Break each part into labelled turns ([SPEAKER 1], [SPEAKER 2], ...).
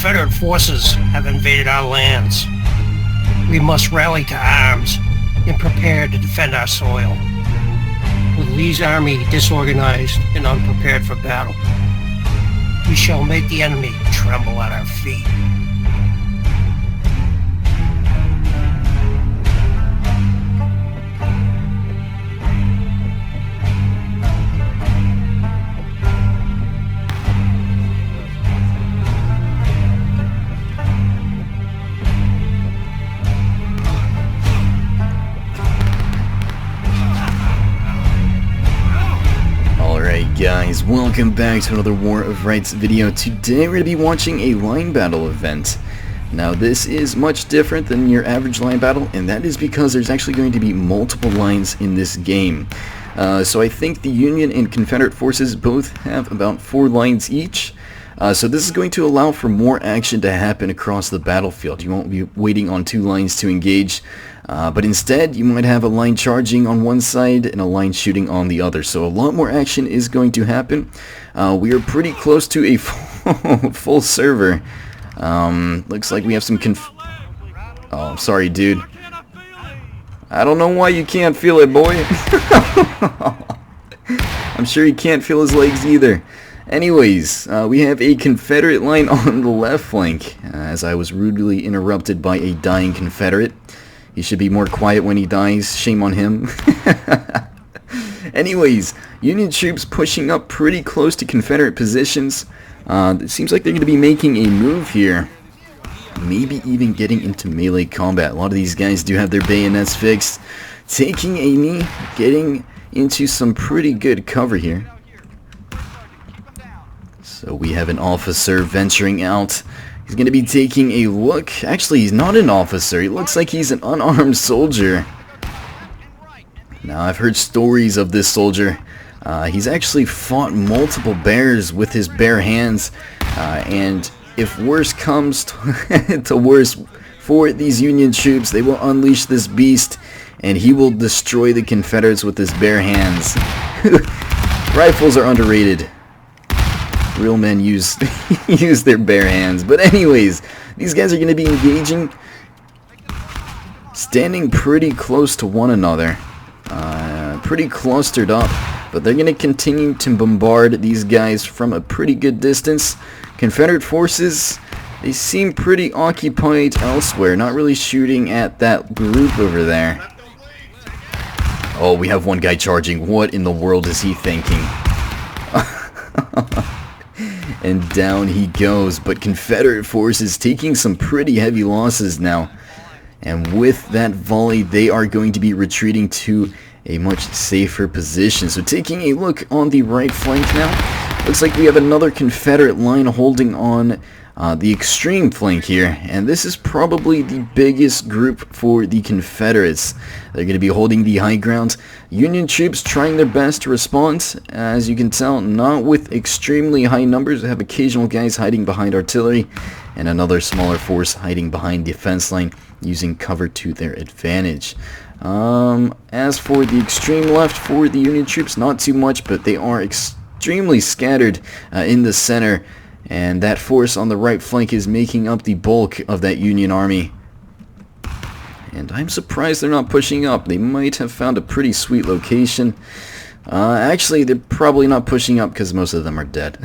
[SPEAKER 1] Confederate forces have invaded our lands. We must rally to arms and prepare to defend our soil. With Lee's army disorganized and unprepared for battle, we shall make the enemy tremble at our feet.
[SPEAKER 2] Guys, welcome back to another War of Rights video. Today we're going to be watching a line battle event. Now this is much different than your average line battle, and that is because there's actually going to be multiple lines in this game. So I think the Union and Confederate forces both have about 4 lines each. So this is going to allow for more action to happen across the battlefield. You won't be waiting on 2 lines to engage, but instead you might have a line charging on one side and a line shooting on the other. So a lot more action is going to happen. We are pretty close to a full server. Looks like we have some Oh, sorry dude. I don't know why you can't feel it, boy. I'm sure he can't feel his legs either. Anyways, we have a Confederate line on the left flank, as I was rudely interrupted by a dying Confederate. He should be more quiet when he dies, shame on him. Anyways, Union troops pushing up pretty close to Confederate positions. It seems like they're going to be making a move here. Maybe even getting into melee combat. A lot of these guys do have their bayonets fixed. Taking a knee, getting into some pretty good cover here. So we have an officer venturing out. He's going to be taking a look. Actually, he's not an officer. He looks like he's an unarmed soldier. Now, I've heard stories of this soldier. He's actually fought multiple bears with his bare hands. And if worse comes to worse for these Union troops, they will unleash this beast. And he will destroy the Confederates with his bare hands. Rifles are underrated. Real men use their bare hands. But anyways, these guys are going to be engaging, standing pretty close to one another, pretty clustered up, but they're going to continue to bombard these guys from a pretty good distance. Confederate forces, they seem pretty occupied elsewhere, not really shooting at that group over there. Oh, we have one guy charging. What in the world is he thinking? And down he goes, but Confederate forces taking some pretty heavy losses now. And with that volley, they are going to be retreating to a much safer position. So taking a look on the right flank now, looks like we have another Confederate line holding on the extreme flank here. And this is probably the biggest group for the Confederates. They're going to be holding the high ground. Union troops trying their best to respond. As you can tell, not with extremely high numbers. They have occasional guys hiding behind artillery and another smaller force hiding behind the defense line, using cover to their advantage. As for the extreme left for the Union troops, not too much, but they are extremely scattered in the center. And that force on the right flank is making up the bulk of that Union army. And I'm surprised they're not pushing up. They might have found a pretty sweet location. Actually, they're probably not pushing up because most of them are dead.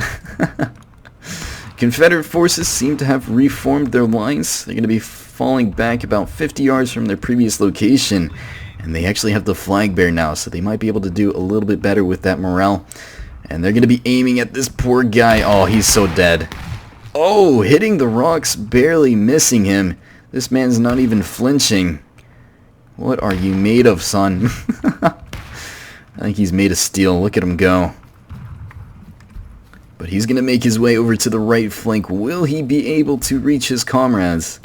[SPEAKER 2] Confederate forces seem to have reformed their lines. They're going to be falling back about 50 yards from their previous location. And they actually have the flag bearer now, so they might be able to do a little bit better with that morale. And they're going to be aiming at this poor guy. Oh, he's so dead. Oh, hitting the rocks, barely missing him. This man's not even flinching. What are you made of, son? I think he's made of steel. Look at him go. But he's going to make his way over to the right flank. Will he be able to reach his comrades?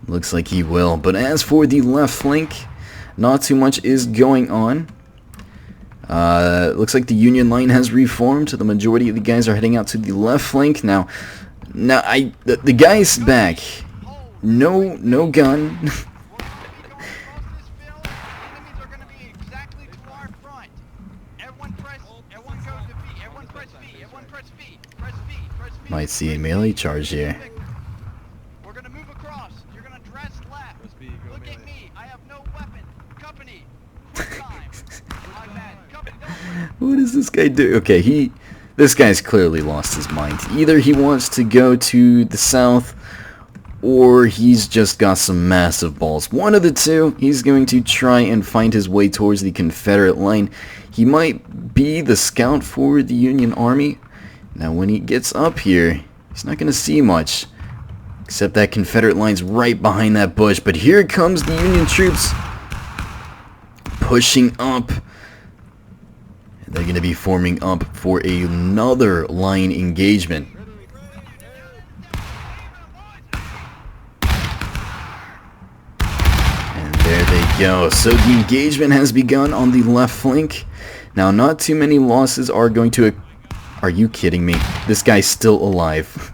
[SPEAKER 2] Looks like he will. But as for the left flank, not too much is going on. Looks like the Union line has reformed. The majority of the guys are heading out to the left flank now. The guy's back. No gun. Might see a melee charge here.
[SPEAKER 3] We're gonna move across. You're gonna dress left. Look at me. I have no weapon. Company. Quick time. My bad. Company, don't.
[SPEAKER 2] What does this guy do? Okay, this guy's clearly lost his mind. Either he wants to go to the south, or he's just got some massive balls. One of the two. He's going to try and find his way towards the Confederate line. He might be the scout for the Union Army. Now when he gets up here, he's not going to see much, except that Confederate line's right behind that bush. But here comes the Union troops pushing up. And they're going to be forming up for another line engagement. And there they go. So the engagement has begun on the left flank. Now not too many losses are going to... Are you kidding me? This guy's still alive.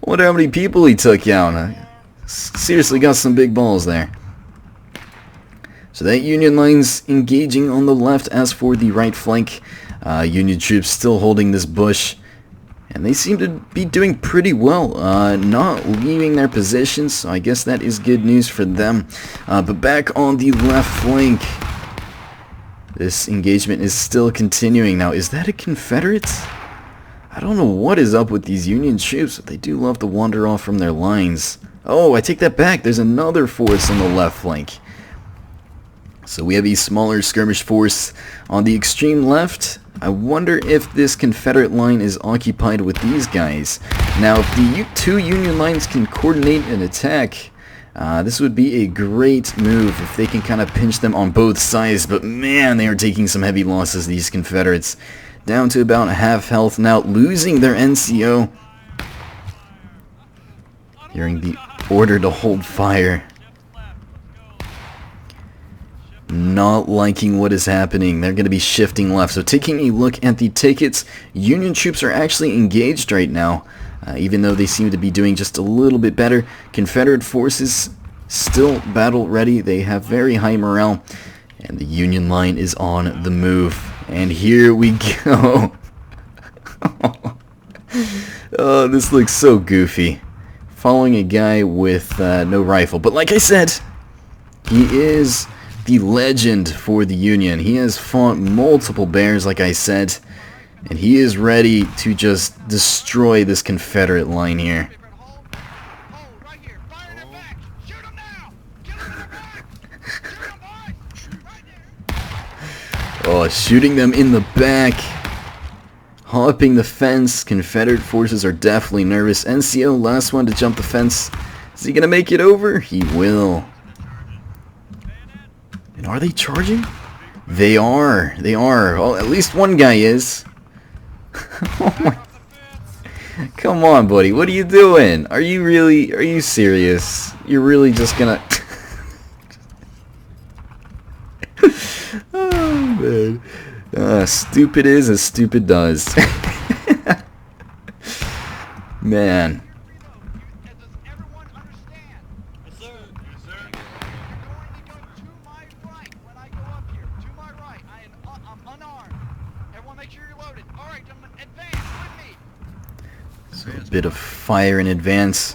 [SPEAKER 2] Wonder how many people he took down. Seriously got some big balls there. So that Union line's engaging on the left. As for the right flank, Union troops still holding this bush. And they seem to be doing pretty well, not leaving their positions. So I guess that is good news for them. But back on the left flank, this engagement is still continuing. Now, is that a Confederate? I don't know what is up with these Union troops, but they do love to wander off from their lines. Oh, I take that back. There's another force on the left flank. So we have a smaller skirmish force on the extreme left. I wonder if this Confederate line is occupied with these guys. Now, if the two Union lines can coordinate an attack, this would be a great move if they can kind of pinch them on both sides. But man, they are taking some heavy losses, these Confederates. Down to about half health now, losing their NCO. Hearing the order to hold fire. Not liking what is happening. They're going to be shifting left. So taking a look at the tickets, Union troops are actually engaged right now. Even though they seem to be doing just a little bit better. Confederate forces still battle ready. They have very high morale. And the Union line is on the move. And here we go. Oh, this looks so goofy. Following a guy with no rifle. But like I said, he is the legend for the Union. He has fought multiple bears, like I said. And he is ready to just destroy this Confederate line here. Oh, shooting them in the back. Hopping the fence. Confederate forces are definitely nervous. NCO, last one to jump the fence. Is he going to make it over? He will. And are they charging? They are. They are. Well, at least one guy is. Oh my. Come on, buddy. What are you doing? Are you serious? You're really just gonna... Oh, man. Stupid is as stupid does. Man. So a bit of fire in advance.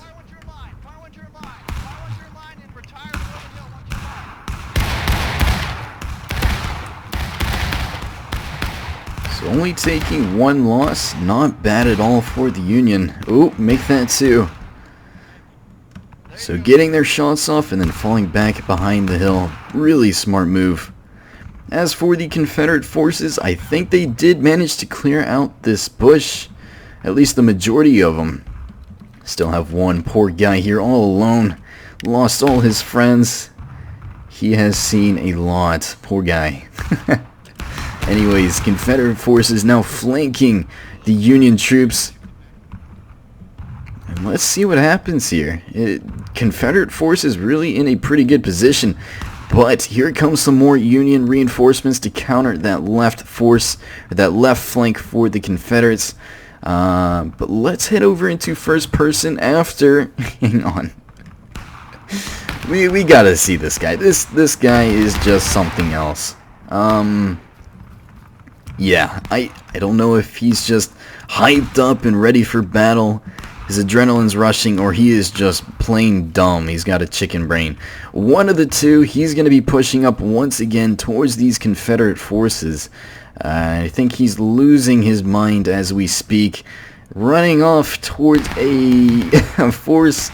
[SPEAKER 2] So only taking one loss, not bad at all for the Union. Oh, make that two. So getting their shots off and then falling back behind the hill. Really smart move. As for the Confederate forces, I think they did manage to clear out this bush. At least the majority of them. Still have one poor guy here all alone. Lost all his friends. He has seen a lot. Poor guy. Anyways, Confederate forces now flanking the Union troops. And let's see what happens here. Confederate forces really in a pretty good position. But here comes some more Union reinforcements to counter that left force, or that left flank for the Confederates. But let's head over into first person after. Hang on. We gotta see this guy. This guy is just something else. Yeah, I I don't know if he's just hyped up and ready for battle, his adrenaline's rushing, or he is just plain dumb. He's got a chicken brain. One of the two. He's going to be pushing up once again towards these Confederate forces. I think he's losing his mind as we speak, running off towards a force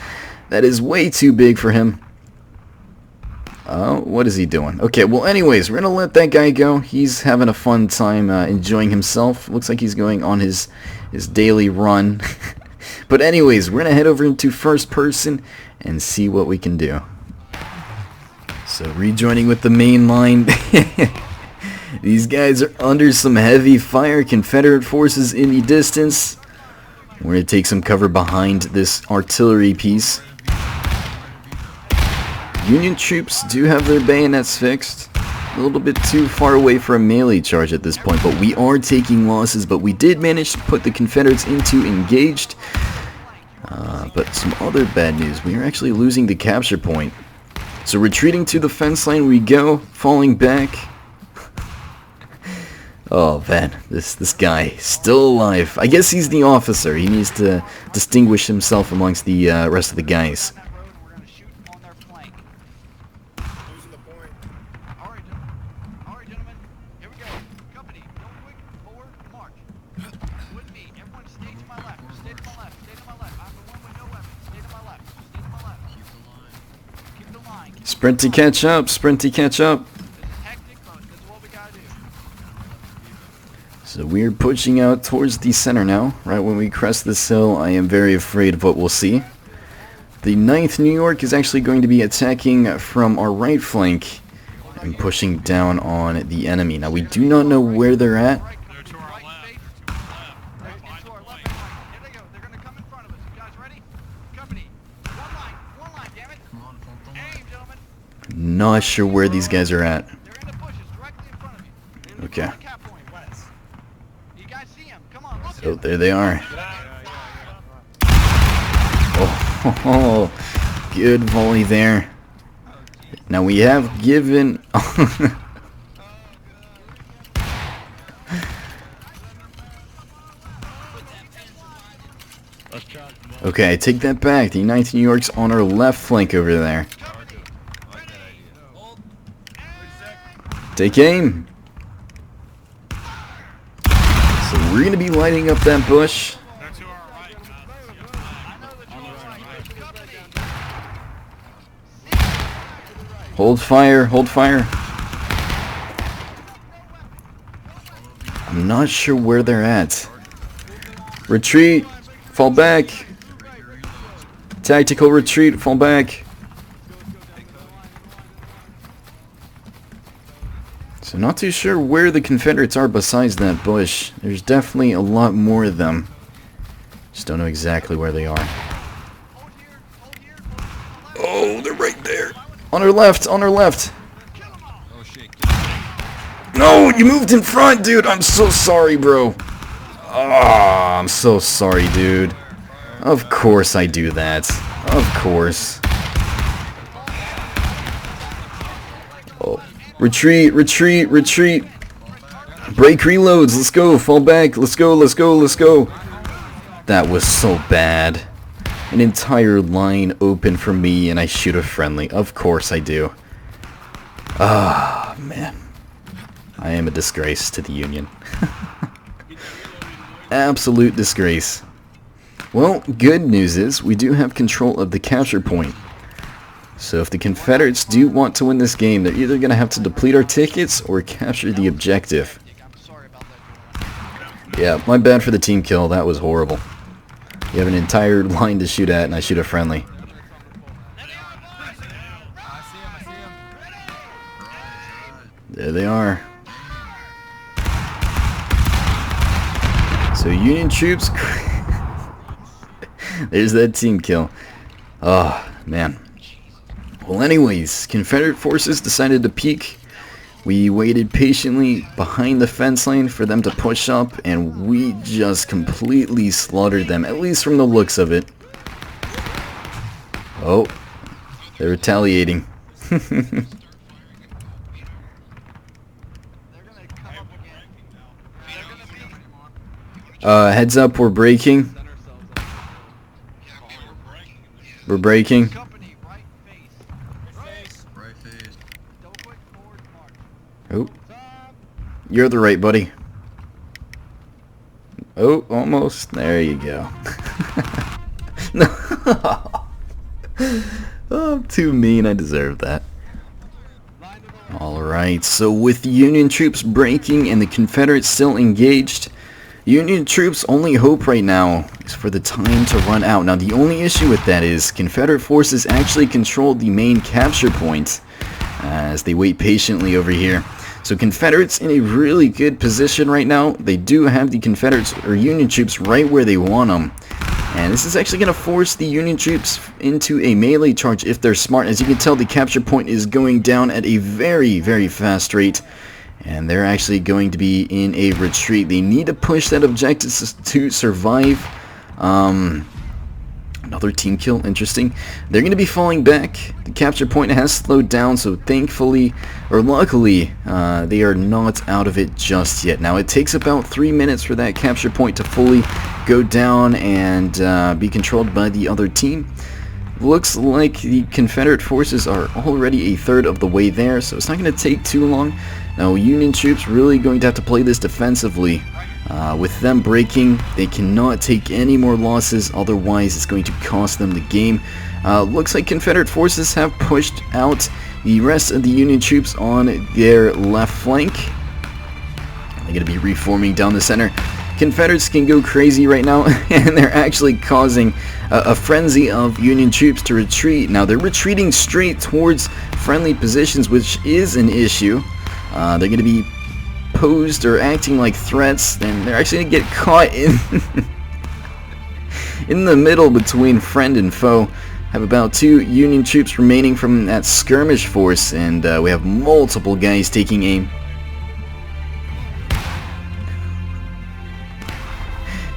[SPEAKER 2] that is way too big for him. Oh, what is he doing? Okay, well anyways, we're going to let that guy go. He's having a fun time enjoying himself. Looks like he's going on his daily run. But anyways, we're going to head over into first person and see what we can do. So rejoining with the main line. These guys are under some heavy fire. Confederate forces in the distance. We're going to take some cover behind this artillery piece. Union troops do have their bayonets fixed. A little bit too far away for a melee charge at this point, but we are taking losses, but we did manage to put the Confederates into engaged. But some other bad news, we are actually losing the capture point. So retreating to the fence line we go, falling back. Oh man, this guy, still alive. I guess he's the officer, he needs to distinguish himself amongst the rest of the guys. Sprint to catch up, sprint to catch up. So we're pushing out towards the center now. Right when we crest this hill, I am very afraid of what we'll see. The 9th New York is actually going to be attacking from our right flank and pushing down on the enemy. Now we do not know where they're at. Not sure where these guys are at. Okay. So there they are. Oh, good volley there. Now we have given... Okay, I take that back. The 9th New York's on our left flank over there. Take aim. So we're going to be lighting up that bush. Hold fire, hold fire. I'm not sure where they're at. Retreat, fall back. Tactical retreat, fall back. So not too sure where the Confederates are besides that bush. There's definitely a lot more of them. Just don't know exactly where they are. Oh, they're right there. On our left, on our left. No, you moved in front, dude. I'm so sorry, bro. Ah, I'm so sorry, dude. Of course I do that. Of course. Oh. Retreat, retreat, retreat. Break reloads. Let's go. Fall back. Let's go, let's go, let's go. That was so bad. An entire line open for me and I shoot a friendly. Of course I do. Ah, man. I am a disgrace to the Union. Absolute disgrace. Well, good news is we do have control of the capture point. So if the Confederates do want to win this game, they're either going to have to deplete our tickets or capture the objective. Yeah, my bad for the team kill. That was horrible. You have an entire line to shoot at and I shoot a friendly. There they are. So Union troops... There's that team kill. Oh, man. Well, anyways, Confederate forces decided to peek. We waited patiently behind the fence line for them to push up, and we just completely slaughtered them, at least from the looks of it. Oh, they're retaliating. Heads up, we're breaking.
[SPEAKER 3] Set ourselves up.
[SPEAKER 2] We're breaking.
[SPEAKER 3] Company, right face.
[SPEAKER 4] Right face.
[SPEAKER 3] Double quick forward march.
[SPEAKER 2] Oh,
[SPEAKER 3] Stop.
[SPEAKER 2] you're the right, buddy. Oh, almost. There you go. No. Oh, I'm too mean. I deserve that.
[SPEAKER 3] Line to the left.
[SPEAKER 2] Alright, so with the Union troops breaking and the Confederates still engaged, Union troops' only hope right now is for the time to run out. Now, the only issue with that is Confederate forces actually control the main capture point as they wait patiently over here. So Confederates in a really good position right now. They do have the Confederates or Union troops right where they want them. And this is actually going to force the Union troops into a melee charge if they're smart. As you can tell, the capture point is going down at a very, very fast rate. And they're actually going to be in a retreat. They need to push that objective to survive. Another team kill, interesting. They're going to be falling back. The capture point has slowed down, so thankfully, or luckily, they are not out of it just yet. Now, it takes about 3 minutes for that capture point to fully go down and be controlled by the other team. Looks like the Confederate forces are already a third of the way there, so it's not going to take too long. Now, Union troops really going to have to play this defensively. With them breaking, they cannot take any more losses, otherwise it's going to cost them the game. Looks like Confederate forces have pushed out the rest of the Union troops on their left flank. They're going to be reforming down the center. Confederates can go crazy right now, and they're actually causing a frenzy of Union troops to retreat. Now, they're retreating straight towards friendly positions, which is an issue. They're going to be posed or acting like threats, and they're actually going to get caught in the middle between friend and foe. Have about 2 Union troops remaining from that skirmish force, and we have multiple guys taking aim.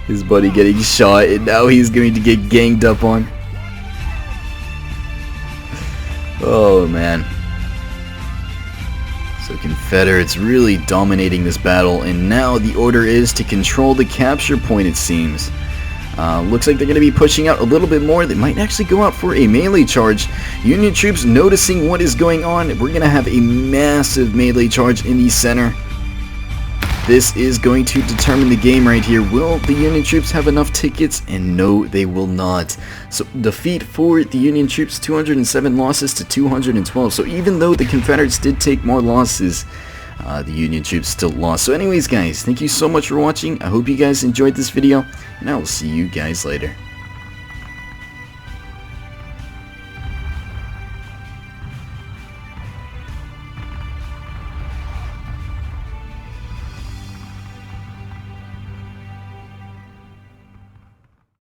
[SPEAKER 2] His buddy getting shot, and now he's going to get ganged up on. Oh man. So Confederates really dominating this battle, and now the order is to control the capture point, it seems. Looks like they're going to be pushing out a little bit more. They might actually go out for a melee charge. Union troops noticing what is going on. We're going to have a massive melee charge in the center. This is going to determine the game right here. Will the Union troops have enough tickets? And no, they will not. So defeat for the Union troops, 207 losses to 212. So even though the Confederates did take more losses, the Union troops still lost. So anyways guys, thank you so much for watching. I hope you guys enjoyed this video, and I will see you guys later.